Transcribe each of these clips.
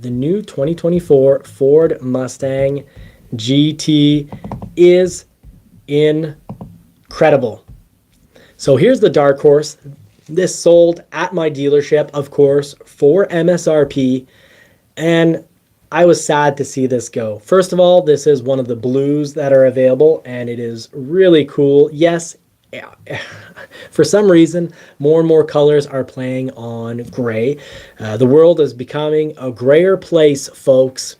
The new 2024 Ford Mustang GT is incredible. So here's the dark horse. This sold at my dealership, of course, for MSRP, and I was sad to see this go. First of all, this is one of the blues that are available, and it is really cool. Yes, for some reason, more and more colors are playing on gray. The world is becoming a grayer place, folks.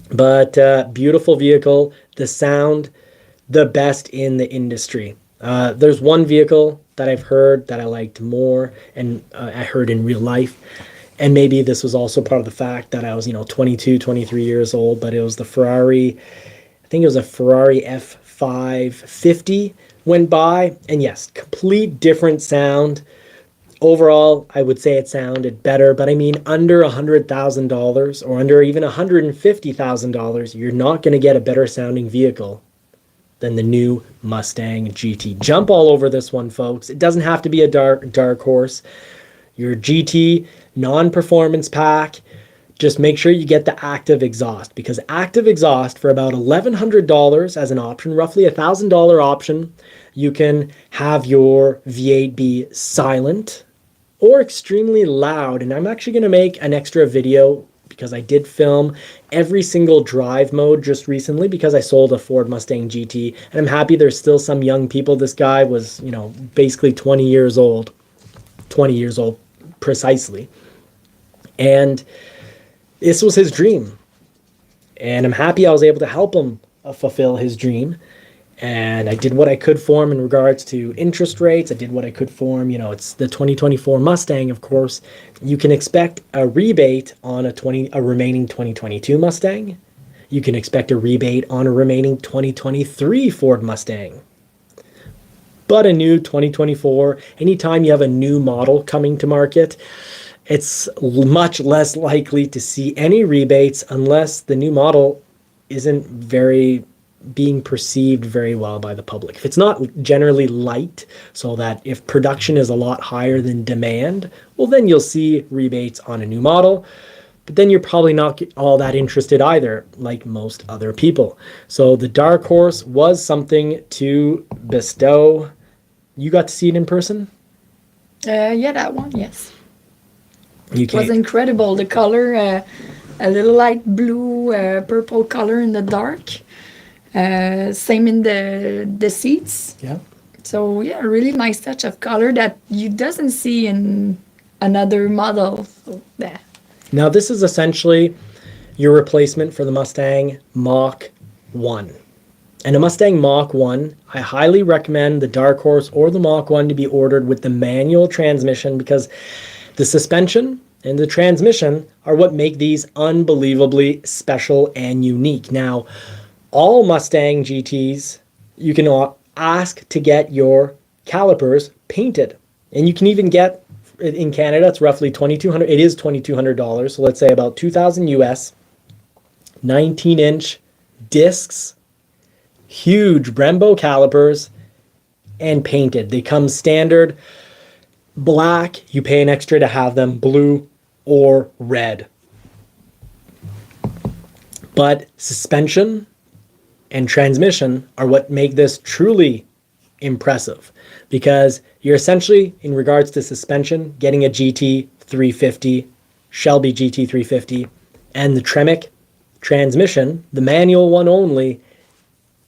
But beautiful vehicle, the sound, the best in the industry. There's one vehicle that I've heard that I liked more, and I heard in real life. And maybe this was also part of the fact that I was, 22, 23 years old, but it was the Ferrari, I think it was a Ferrari F550 went by. And yes, complete different sound. Overall, I would say it sounded better, but I mean, under $100,000 or under even $150,000, you're not going to get a better sounding vehicle than the new Mustang GT. Jump all over this one, folks. It doesn't have to be a dark horse. Your GT non-performance pack, just make sure you get the active exhaust, because active exhaust for about $1,100 as an option, roughly $1,000 option, you can have your V8 be silent or extremely loud. And I'm actually going to make an extra video because I did film every single drive mode just recently because I sold a Ford Mustang GT, and I'm happy there's still some young people. This guy was, basically 20 years old precisely. And this was his dream. And I'm happy I was able to help him fulfill his dream. And I did what I could for him in regards to interest rates. I did what I could for him. It's the 2024 Mustang, of course. You can expect a rebate on a remaining 2022 Mustang. You can expect a rebate on a remaining 2023 Ford Mustang. But a new 2024, anytime you have a new model coming to market, it's much less likely to see any rebates unless the new model isn't being perceived very well by the public. If it's not generally liked, so that if production is a lot higher than demand, well, then you'll see rebates on a new model. But then you're probably not all that interested either, like most other people. So the dark horse was something to bestow. You got to see it in person? Yeah, that one, yes. It was incredible. The color, a little light blue, purple color in the dark. Same in the seats. Yeah. So yeah, really nice touch of color that you doesn't see in another model. So, yeah. Now this is essentially your replacement for the Mustang Mach-1. And a Mustang Mach-1, I highly recommend the Dark Horse or the Mach-1 to be ordered with the manual transmission, because the suspension and the transmission are what make these unbelievably special and unique. Now, all Mustang GTs, you can ask to get your calipers painted. And you can even get, in Canada, it's roughly $2,200. It is $2,200. So let's say about $2,000 US, 19-inch discs, huge Brembo calipers, and painted. They come standard black. You pay an extra to have them blue or red. But suspension and transmission are what make this truly impressive, because you're essentially, in regards to suspension, getting a GT 350, Shelby GT 350, and the Tremec transmission, the manual one only,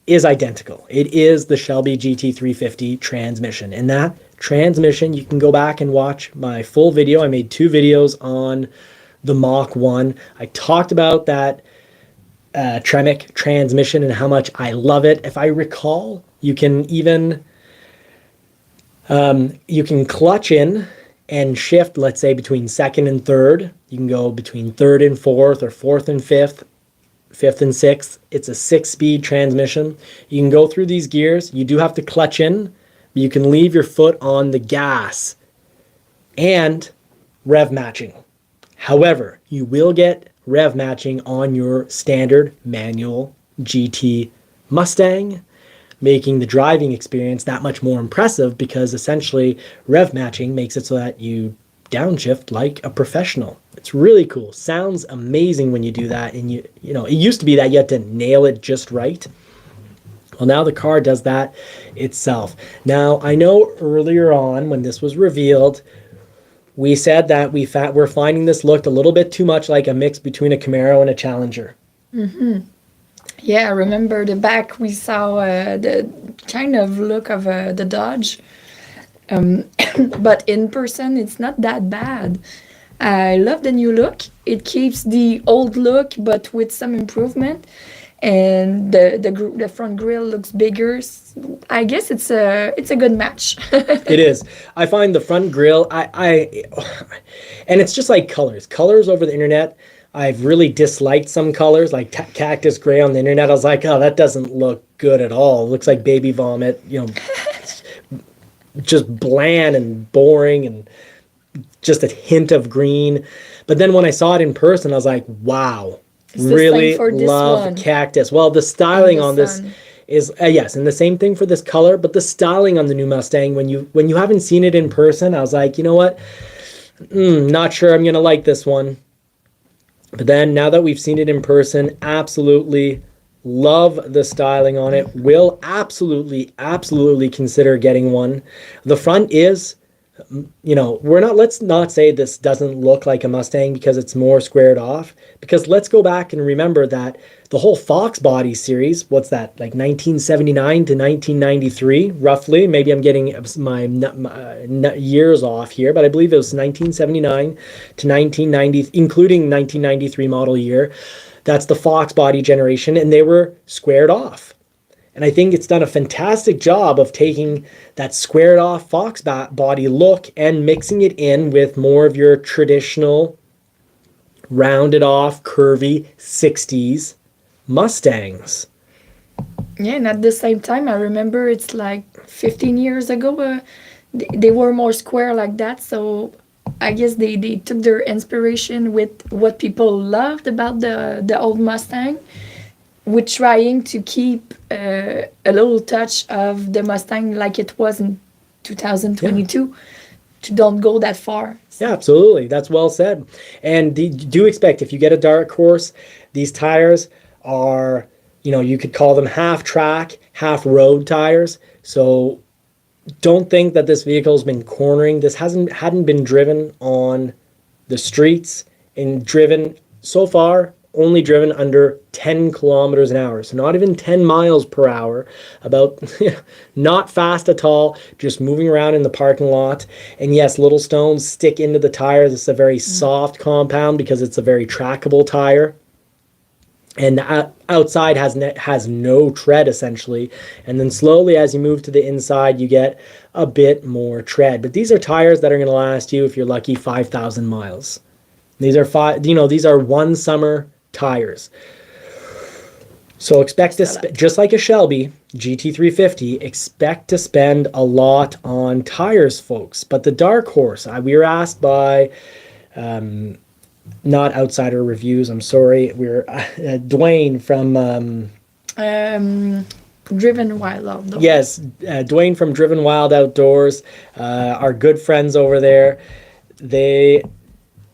is identical. It is the Shelby GT 350 transmission. And that transmission, you can go back and watch my full video. I made 2 videos on the Mach-1. I talked about that Tremec transmission and how much I love it. If I recall, you can even you can clutch in and shift, let's say, between second and third. You can go between third and fourth, or fourth and fifth, fifth and sixth. It's a 6-speed transmission. You can go through these gears. You do have to clutch in, but you can leave your foot on the gas, and rev matching. However, you will get rev matching on your standard manual GT Mustang, making the driving experience that much more impressive, because essentially rev matching makes it so that you downshift like a professional. It's really cool. Sounds amazing when you do that. And you know, it used to be that you had to nail it just right. Well, now the car does that itself. Now, I know earlier on when this was revealed, we said that we're finding this looked a little bit too much like a mix between a Camaro and a Challenger. Yeah, I remember the back we saw the kind of look of the Dodge. But in person, it's not that bad. I love the new look. It keeps the old look, but with some improvement. And the front grille looks bigger. I guess it's a good match. It is. I find the front grille, and it's just like colors. Colors over the internet, I've really disliked some colors, like cactus gray on the internet. I was like, oh, that doesn't look good at all. It looks like baby vomit, you know, just bland and boring and just a hint of green. But then when I saw it in person, I was like, wow, really love cactus. Well, the styling on this is, yes, and the same thing for this color, but the styling on the new Mustang, when you haven't seen it in person, I was like, you know what? Not sure I'm going to like this one. But then now that we've seen it in person, absolutely love the styling on it. Will absolutely consider getting one. The front is, you know, let's not say this doesn't look like a Mustang because it's more squared off. Because let's go back and remember that the whole Fox body series, what's that, like 1979 to 1993, roughly. Maybe I'm getting my years off here, but I believe it was 1979 to 1990, including 1993 model year. That's the Fox body generation, and they were squared off. And I think it's done a fantastic job of taking that squared off Fox body look and mixing it in with more of your traditional rounded off, curvy 60s Mustangs. Yeah, and at the same time, I remember it's like 15 years ago, they were more square like that. So I guess they took their inspiration with what people loved about the old Mustang, with trying to keep a little touch of the Mustang like it was in 2022, to don't go that far. Yeah, absolutely. That's well said. And do expect, if you get a dark horse, these tires are, you know, you could call them half track, half road tires. So don't think that this vehicle's been cornering. This hadn't been driven on the streets, and driven so far, only driven under 10 kilometers an hour. So not even 10 miles per hour, about not fast at all, just moving around in the parking lot. And yes, little stones stick into the tire. This is a very soft compound because it's a very trackable tire. And the outside has no tread, essentially. And then slowly, as you move to the inside, you get a bit more tread. But these are tires that are going to last you, if you're lucky, 5,000 miles. These are these are one summer tires. So expect to, just like a Shelby GT350, expect to spend a lot on tires, folks. But the dark horse, we were asked by, not Outsider Reviews, I'm sorry, we're Dwayne from Driven Wild Outdoors. Yes, Dwayne from Driven Wild Outdoors, our good friends over there.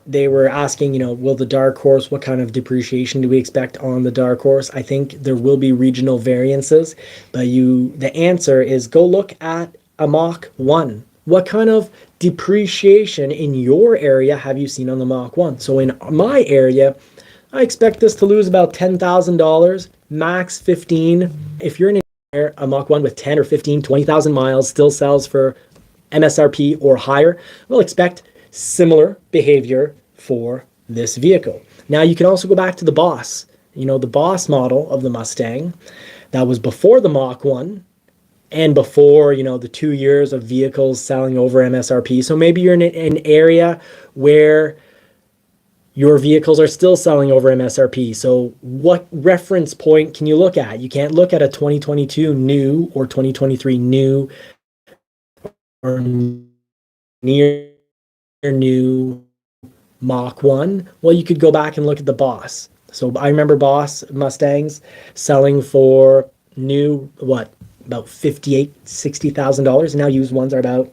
They were asking, you know, will the dark horse, what kind of depreciation do we expect on the dark horse? I think there will be regional variances, but the answer is go look at a Mach 1. What kind of depreciation in your area have you seen on the Mach 1? So in my area, I expect this to lose about $10,000, max 15. If you're in a Mach 1 with 10 or 15, 20,000 miles, still sells for MSRP or higher, we'll expect similar behavior for this vehicle. Now you can also go back to the Boss, you know, the Boss model of the Mustang that was before the Mach 1 and before, you know, the 2 years of vehicles selling over MSRP. So maybe you're in an area where your vehicles are still selling over MSRP. So what reference point can you look at? You can't look at a 2022 new or 2023 new or near new Mach 1. Well, you could go back and look at the Boss. So I remember Boss Mustangs selling for new, about $58,000, $60,000, and now used ones are about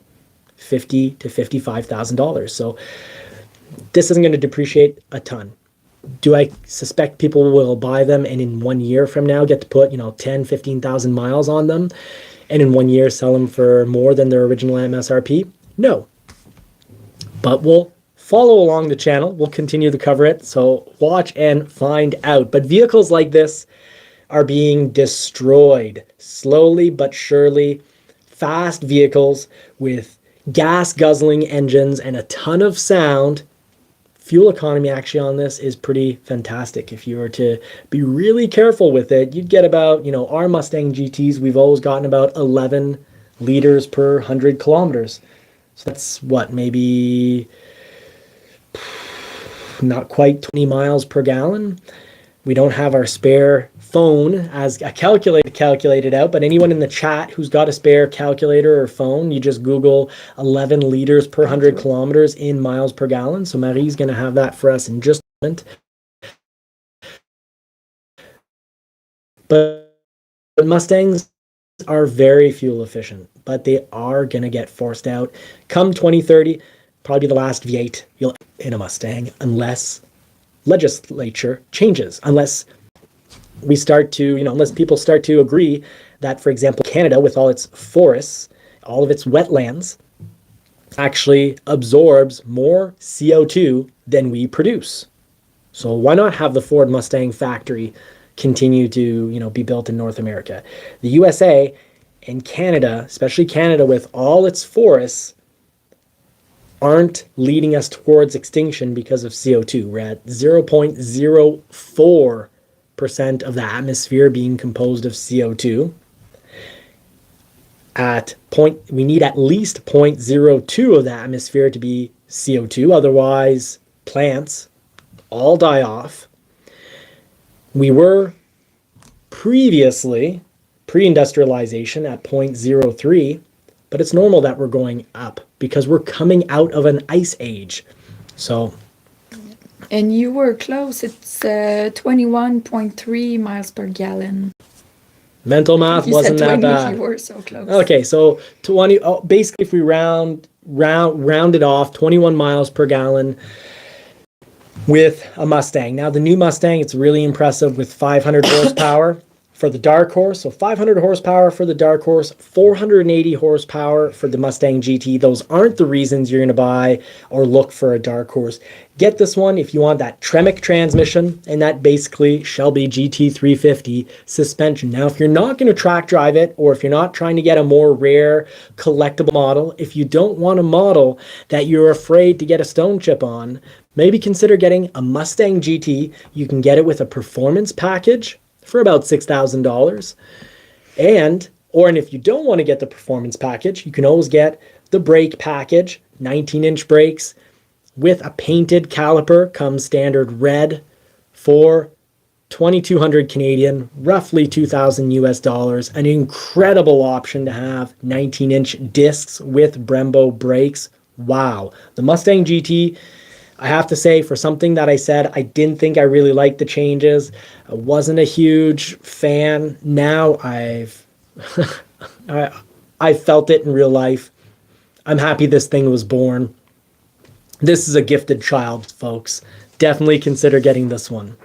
$50,000 to $55,000. So this isn't going to depreciate a ton. Do I suspect people will buy them and in 1 year from now get to put, 10, 15,000 miles on them and in 1 year sell them for more than their original MSRP? No. But we'll follow along the channel. We'll continue to cover it. So watch and find out. But vehicles like this are being destroyed slowly but surely. Fast vehicles with gas guzzling engines and a ton of sound. Fuel economy actually on this is pretty fantastic. If you were to be really careful with it, you'd get about, our Mustang GTs, we've always gotten about 11 liters per 100 kilometers. So that's what, maybe not quite 20 miles per gallon. We don't have our spare phone as a calculator calculated out, but anyone in the chat who's got a spare calculator or phone, you just Google 11 liters per 100 kilometers in miles per gallon. So Marie's going to have that for us in just a moment. But Mustangs are very fuel efficient, but they are going to get forced out. Come 2030, probably the last V8 you'll in a Mustang, unless legislature changes, unless we start to, unless people start to agree that, for example, Canada, with all its forests, all of its wetlands, actually absorbs more CO2 than we produce. So why not have the Ford Mustang factory continue to, be built in North America? The USA and Canada, especially Canada with all its forests, aren't leading us towards extinction because of CO2. We're at 0.04% of the atmosphere being composed of CO2. We need at least 0.02 of the atmosphere to be CO2. Otherwise, plants all die off. We were previously, pre-industrialization, at 0.03, but it's normal that we're going up because we're coming out of an ice age. So, and you were close. It's 21.3 miles per gallon. Mental math wasn't that bad. You were so close. Okay, so 20. Basically, if we round it off, 21 miles per gallon with a Mustang. Now, the new Mustang, it's really impressive with 500 horsepower for the Dark Horse. So 500 horsepower for the Dark Horse, 480 horsepower for the Mustang GT. Those aren't the reasons you're going to buy or look for a Dark Horse. Get this one if you want that Tremec transmission and that basically Shelby GT350 suspension. Now, if you're not going to track drive it, or if you're not trying to get a more rare collectible model, if you don't want a model that you're afraid to get a stone chip on, maybe consider getting a Mustang GT. You can get it with a performance package for about $6,000. And if you don't want to get the performance package, you can always get the brake package, 19-inch brakes with a painted caliper, comes standard red for 2,200 Canadian, roughly 2,000 US dollars. An incredible option to have 19-inch discs with Brembo brakes. Wow. The Mustang GT, I have to say, for something that I said I didn't think I really liked the changes, I wasn't a huge fan. Now I've felt it in real life. I'm happy this thing was born. This is a gifted child, folks. Definitely consider getting this one.